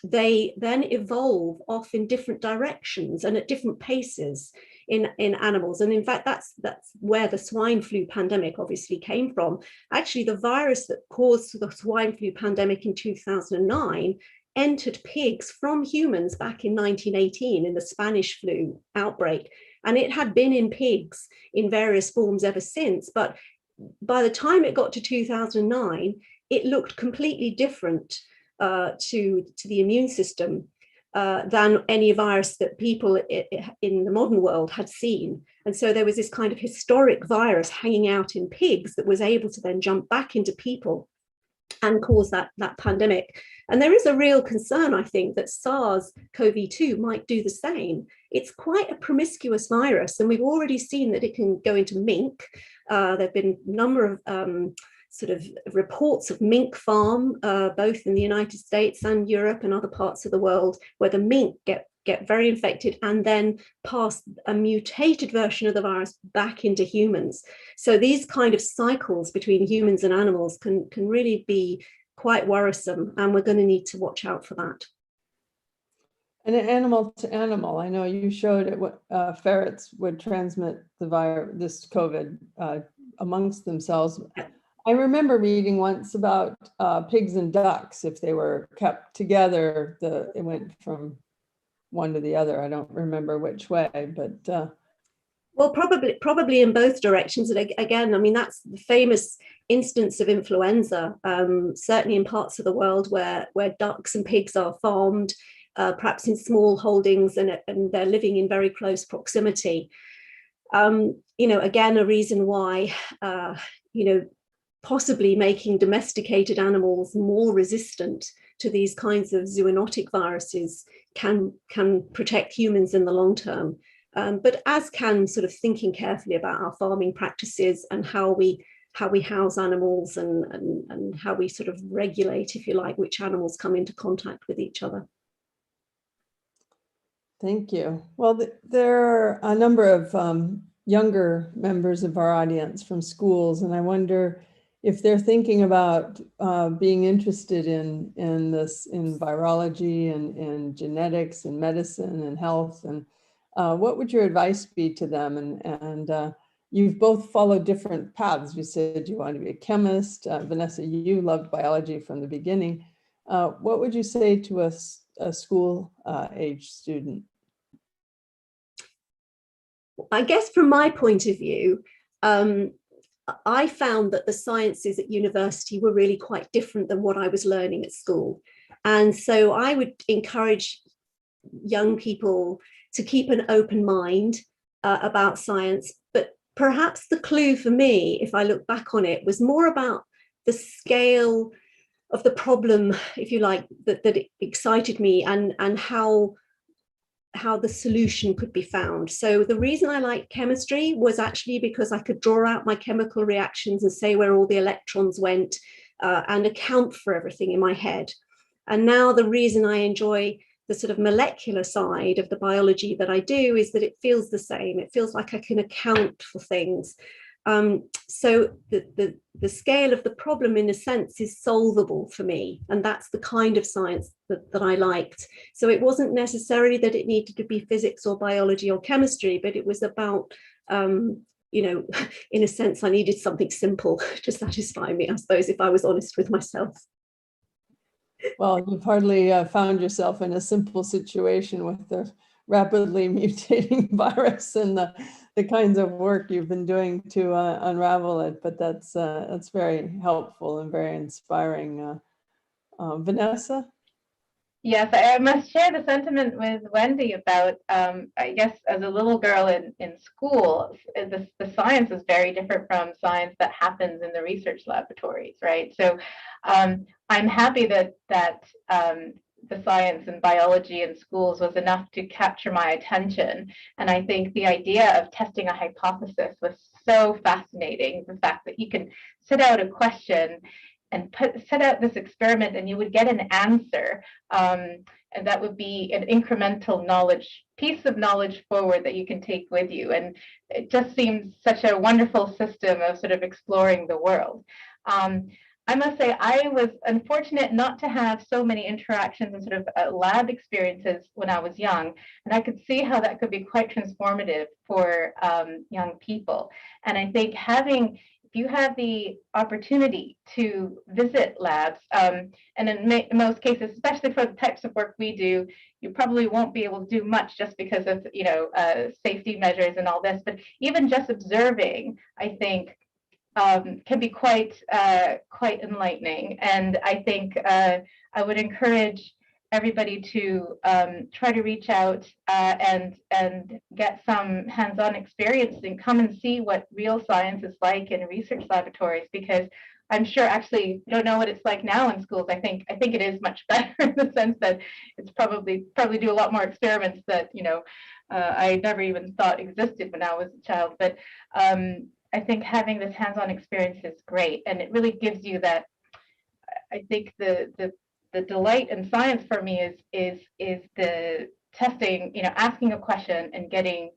they then evolve off in different directions and at different paces in animals. And in fact, that's where the swine flu pandemic obviously came from. Actually, the virus that caused the swine flu pandemic in 2009 entered pigs from humans back in 1918 in the Spanish flu outbreak. And it had been in pigs in various forms ever since. But by the time it got to 2009, it looked completely different to the immune system than any virus that people in the modern world had seen. And so there was this kind of historic virus hanging out in pigs that was able to then jump back into people and cause that pandemic. And there is a real concern, I think, that SARS-CoV-2 might do the same. It's quite a promiscuous virus, and we've already seen that it can go into mink. There have been a number of sort of reports of mink farm, both in the United States and Europe and other parts of the world, where the mink get very infected and then pass a mutated version of the virus back into humans. So these kind of cycles between humans and animals can really be quite worrisome, and we're going to need to watch out for that. And animal to animal, I know you showed it. What ferrets would transmit this COVID amongst themselves. I remember reading once about pigs and ducks. If they were kept together, it went from one to the other. I don't remember which way, but well, probably in both directions. And again, I mean, that's the famous instance of influenza, certainly in parts of the world where ducks and pigs are farmed, perhaps in small holdings, and they're living in very close proximity. Again, a reason why, possibly making domesticated animals more resistant to these kinds of zoonotic viruses can protect humans in the long term. But as can sort of thinking carefully about our farming practices and how we house animals and how we sort of regulate, if you like, which animals come into contact with each other. Thank you. Well, there are a number of younger members of our audience from schools, and I wonder if they're thinking about being interested in virology and genetics and medicine and health, and what would your advice be to them? And you've both followed different paths. You said you wanted to be a chemist. Vanessa, you loved biology from the beginning. What would you say to a school age student? I guess from my point of view, I found that the sciences at university were really quite different than what I was learning at school. And so I would encourage young people to keep an open mind about science. But perhaps the clue for me, if I look back on it, was more about the scale of the problem, if you like, that excited me, and how the solution could be found. So the reason I liked chemistry was actually because I could draw out my chemical reactions and say where all the electrons went and account for everything in my head. And now the reason I enjoy the sort of molecular side of the biology that I do is that it feels the same. It feels like I can account for things. So the scale of the problem, in a sense, is solvable for me, and that's the kind of science that I liked. So it wasn't necessarily that it needed to be physics or biology or chemistry, but it was about, in a sense, I needed something simple to satisfy me, I suppose, if I was honest with myself. Well, you've hardly found yourself in a simple situation with the rapidly mutating virus and the kinds of work you've been doing to unravel it, but that's very helpful and very inspiring. Vanessa? Yes, I must share the sentiment with Wendy about, I guess, as a little girl in school, the science is very different from science that happens in the research laboratories, right? So I'm happy that the science and biology in schools was enough to capture my attention. And I think the idea of testing a hypothesis was so fascinating. The fact that you can set out a question and set out this experiment and you would get an answer. And that would be an incremental piece of knowledge forward that you can take with you. And it just seems such a wonderful system of sort of exploring the world. I must say, I was unfortunate not to have so many interactions and sort of lab experiences when I was young. And I could see how that could be quite transformative for young people. And I think if you have the opportunity to visit labs, and in most cases, especially for the types of work we do, you probably won't be able to do much just because of safety measures and all this. But even just observing, I think, can be quite enlightening. And I think I would encourage everybody to try to reach out and get some hands-on experience and come and see what real science is like in research laboratories, because I'm sure, actually, I don't know what it's like now in schools. I think it is much better in the sense that it's probably do a lot more experiments that I never even thought existed when I was a child. But I think having this hands-on experience is great, and it really gives you that. I think the delight in science for me is the testing, asking a question and getting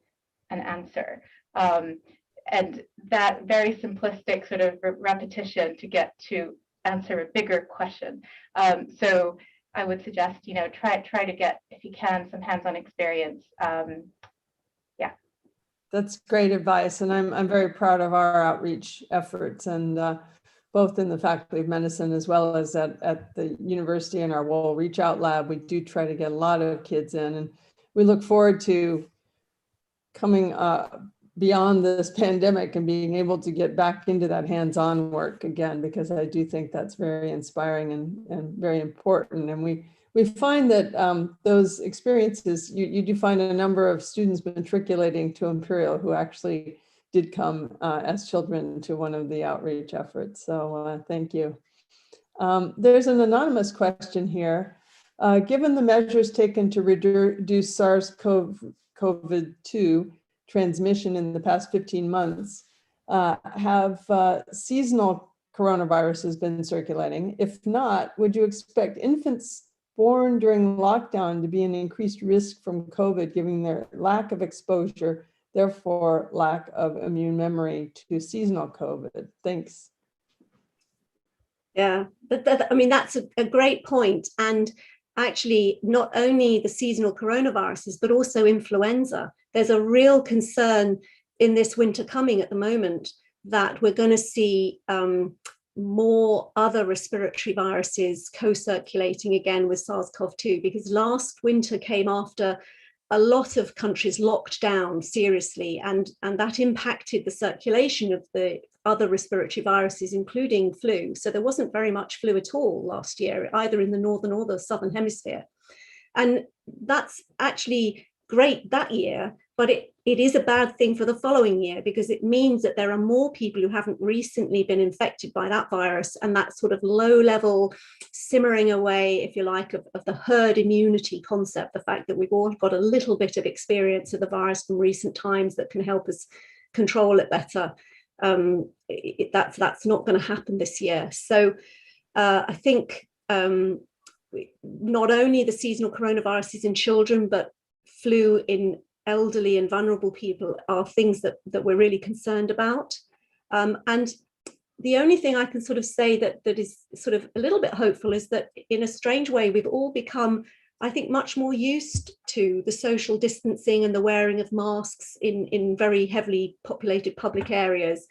an answer, and that very simplistic sort of repetition to get to answer a bigger question. So I would suggest, try to get, if you can, some hands-on experience. That's great advice, and I'm very proud of our outreach efforts, and both in the Faculty of Medicine as well as at the university in our Wall Reach Out Lab. We do try to get a lot of kids in, and we look forward to coming beyond this pandemic and being able to get back into that hands-on work again, because I do think that's very inspiring and very important. And we we find that those experiences, you do find a number of students matriculating to Imperial who actually did come as children to one of the outreach efforts. So thank you. There's an anonymous question here. Given the measures taken to reduce SARS-CoV-2 transmission in the past 15 months, have seasonal coronaviruses been circulating? If not, would you expect infants born during lockdown to be an increased risk from COVID, given their lack of exposure, therefore lack of immune memory to seasonal COVID? Thanks. Yeah, I mean, that's a great point. And actually, not only the seasonal coronaviruses, but also influenza. There's a real concern in this winter coming at the moment that we're going to see more other respiratory viruses co-circulating again with SARS-CoV-2, because last winter came after a lot of countries locked down seriously, and that impacted the circulation of the other respiratory viruses, including flu. So there wasn't very much flu at all last year, either in the northern or the southern hemisphere. And that's actually great that year, but it is a bad thing for the following year, because it means that there are more people who haven't recently been infected by that virus, and that sort of low level simmering away, if you like, of the herd immunity concept, the fact that we've all got a little bit of experience of the virus from recent times that can help us control it better. That's not going to happen this year. So I think not only the seasonal coronaviruses in children, but flu in elderly and vulnerable people are things that we're really concerned about. And the only thing I can sort of say that is sort of a little bit hopeful is that in a strange way, we've all become, I think, much more used to the social distancing and the wearing of masks in very heavily populated public areas.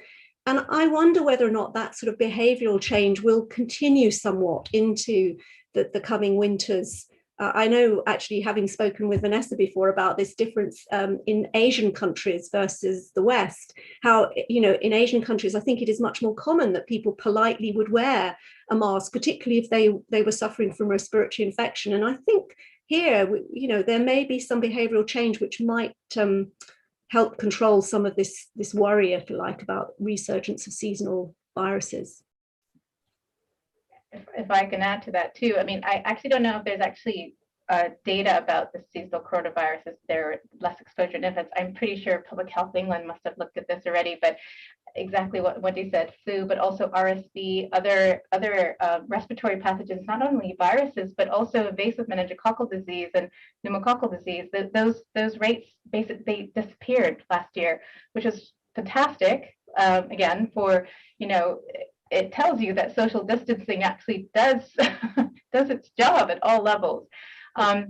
And I wonder whether or not that sort of behavioral change will continue somewhat into the coming winters. I know, actually, having spoken with Vanessa before about this difference in Asian countries versus the West, how, in Asian countries, I think it is much more common that people politely would wear a mask, particularly if they were suffering from respiratory infection. And I think here, there may be some behavioral change which might help control some of this worry, if you like, about resurgence of seasonal viruses. If I can add to that too, I mean, I actually don't know if there's actually data about the seasonal coronaviruses. There are less exposure in infants. I'm pretty sure Public Health England must have looked at this already, but exactly what Wendy said, flu, but also RSV, other respiratory pathogens, not only viruses, but also invasive meningococcal disease and pneumococcal disease. Those rates basically disappeared last year, which is fantastic. Again, for, it tells you that social distancing actually does its job at all levels. I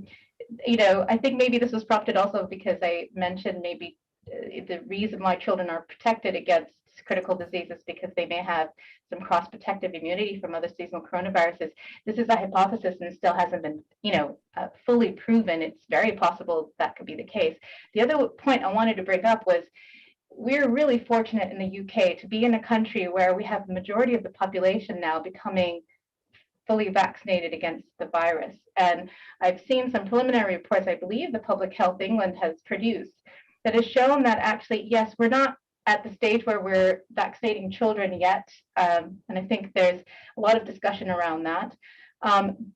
think maybe this was prompted also because I mentioned maybe the reason why children are protected against critical diseases because they may have some cross-protective immunity from other seasonal coronaviruses. This is a hypothesis and still hasn't been, fully proven. It's very possible that could be the case. The other point I wanted to bring up was we're really fortunate in the UK to be in a country where we have the majority of the population now becoming fully vaccinated against the virus. And I've seen some preliminary reports, I believe the Public Health England has produced, that has shown that actually, yes, we're not at the stage where we're vaccinating children yet. And I think there's a lot of discussion around that.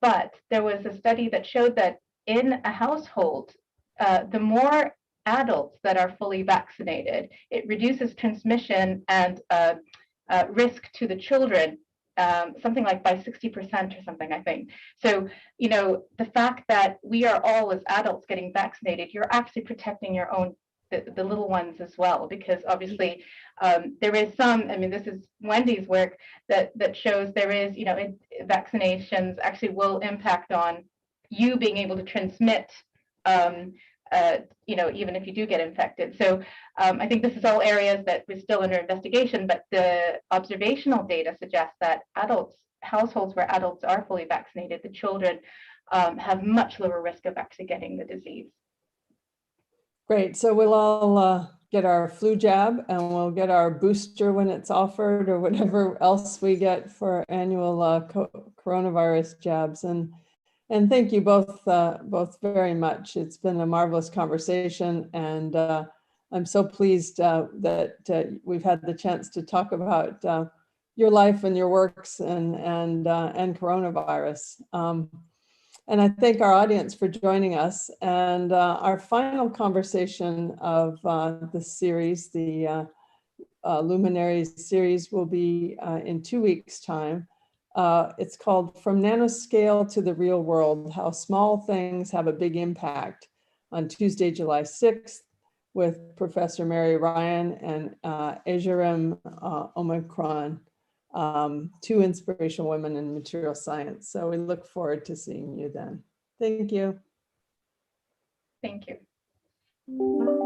But there was a study that showed that in a household, the more adults that are fully vaccinated, it reduces transmission and risk to the children, something like by 60% or something, I think. So, the fact that we are all as adults getting vaccinated, you're actually protecting your own, the little ones as well, because obviously there is some, this is Wendy's work that shows there is, vaccinations actually will impact on you being able to transmit even if you do get infected. So I think this is all areas that we're still under investigation, but the observational data suggests that households where adults are fully vaccinated, the children have much lower risk of actually getting the disease. Great. So we'll all get our flu jab and we'll get our booster when it's offered or whatever else we get for annual coronavirus jabs. And And thank you both very much. It's been a marvelous conversation, and I'm so pleased that we've had the chance to talk about your life and your works and coronavirus. And I thank our audience for joining us. And our final conversation of the series, the Luminaries series, will be in 2 weeks' time. It's called From Nanoscale to the Real World, How Small Things Have a Big Impact, on Tuesday, July 6th, with Professor Mary Ryan and Ejerem Omicron, two inspirational women in material science. So we look forward to seeing you then. Thank you. Thank you.